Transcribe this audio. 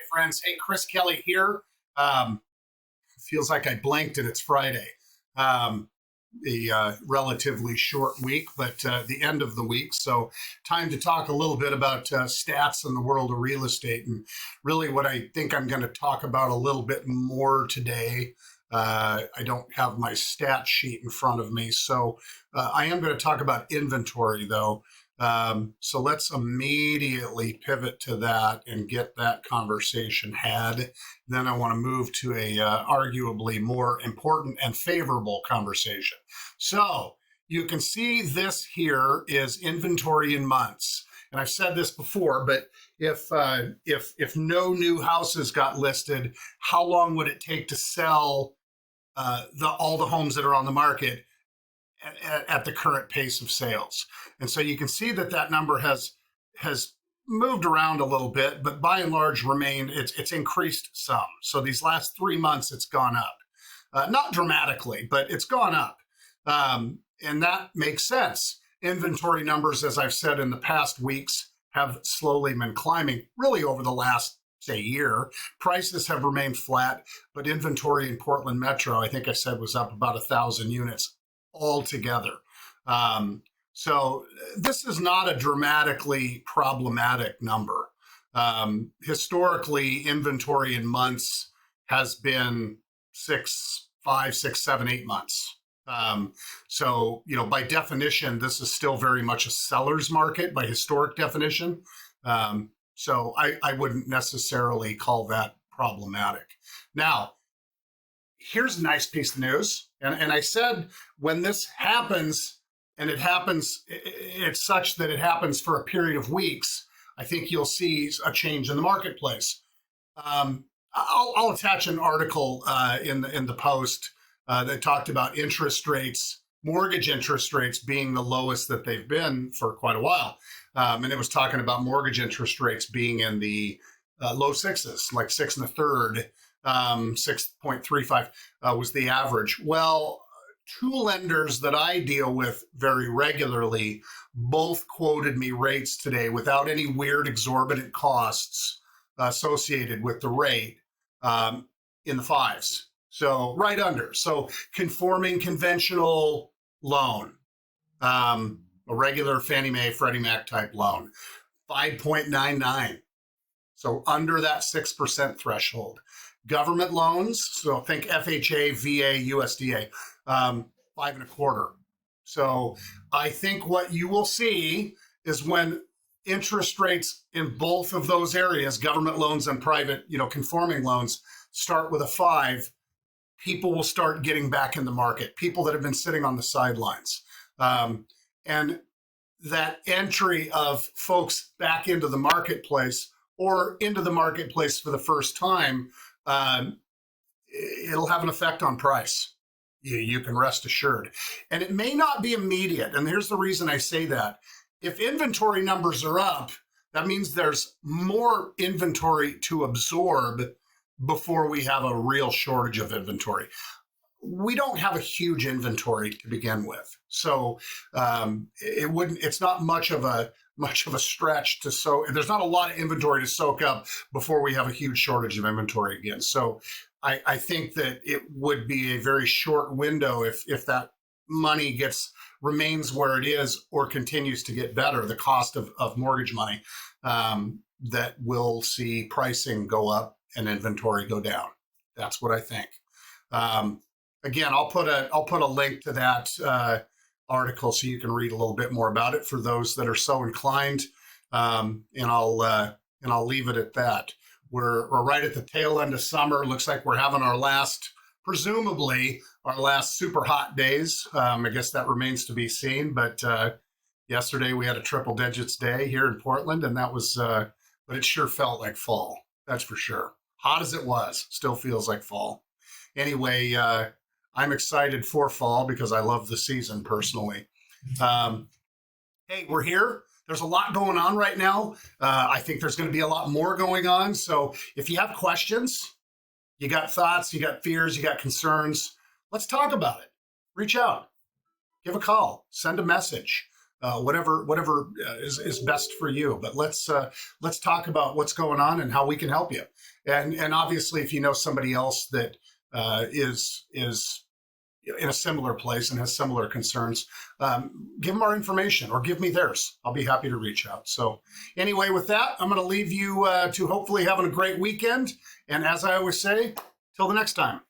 Friends. Hey, Chris Kelly here. Feels like I blinked and it's Friday. The relatively short week, but the end of the week. So, time to talk a little bit about stats in the world of real estate. And really, what I think I'm going to talk about a little bit more today. I don't have my stat sheet in front of me. So, I am going to talk about inventory, though. So let's immediately pivot to that and get that conversation had. Then I want to move to a arguably more important and favorable conversation. So you can see this here is inventory in months. And I've said this before, but if no new houses got listed, how long would it take to sell all the homes that are on the market at the current pace of sales? And so you can see that number has moved around a little bit, but by and large it's increased some. So these last 3 months it's gone up, not dramatically, but it's gone up, and that makes sense. Inventory numbers, as I've said in the past weeks, have slowly been climbing really over the last say year. Prices have remained flat, but inventory in Portland Metro, I think I said, was up about 1,000 units altogether. So this is not a dramatically problematic number. Historically, inventory in months has been 5, 6, 7, 8 months. So, by definition, this is still very much a seller's market by historic definition. So I wouldn't necessarily call that problematic. Now, here's a nice piece of news. And I said, when this happens, and it's such that it happens for a period of weeks, I think you'll see a change in the marketplace. I'll attach an article in the Post that talked about mortgage interest rates being the lowest that they've been for quite a while. And it was talking about mortgage interest rates being in the low sixes, like 6 1/3. 6.35 was the average. Well, two lenders that I deal with very regularly both quoted me rates today without any weird exorbitant costs associated with the rate in the fives. So right under. So conforming conventional loan, a regular Fannie Mae, Freddie Mac type loan, 5.99. So under that 6% threshold. Government loans, so think FHA, VA, USDA, 5.25. So I think what you will see is when interest rates in both of those areas, government loans and private, conforming loans, start with a 5, people will start getting back in the market, people that have been sitting on the sidelines. And that entry of folks back into the marketplace or into the marketplace for the first time, it'll have an effect on price. You can rest assured. And it may not be immediate. And here's the reason I say that. If inventory numbers are up, that means there's more inventory to absorb before we have a real shortage of inventory. We don't have a huge inventory to begin with. So it's not much of a stretch to soak. There's not a lot of inventory to soak up before we have a huge shortage of inventory again. So I think that it would be a very short window if that money remains where it is or continues to get better, the cost of mortgage money, that we'll see pricing go up and inventory go down. That's what I think. Again, I'll put a link to that article so you can read a little bit more about it for those that are so inclined. And I'll leave it at that. We're right at the tail end of summer. Looks like we're having presumably our last super hot days. I guess that remains to be seen. But yesterday we had a triple digits day here in Portland, and that was, but it sure felt like fall. That's for sure. Hot as it was, still feels like fall. Anyway, I'm excited for fall because I love the season personally. Hey, we're here. There's a lot going on right now. I think there's going to be a lot more going on. So if you have questions, you got thoughts, you got fears, you got concerns, let's talk about it. Reach out, give a call, send a message. whatever is best for you. But let's talk about what's going on and how we can help you. And obviously, if you know somebody else that is in a similar place and has similar concerns, give them our information or give me theirs. I'll be happy to reach out. So anyway, with that, I'm going to leave you to hopefully having a great weekend. And as I always say, till the next time.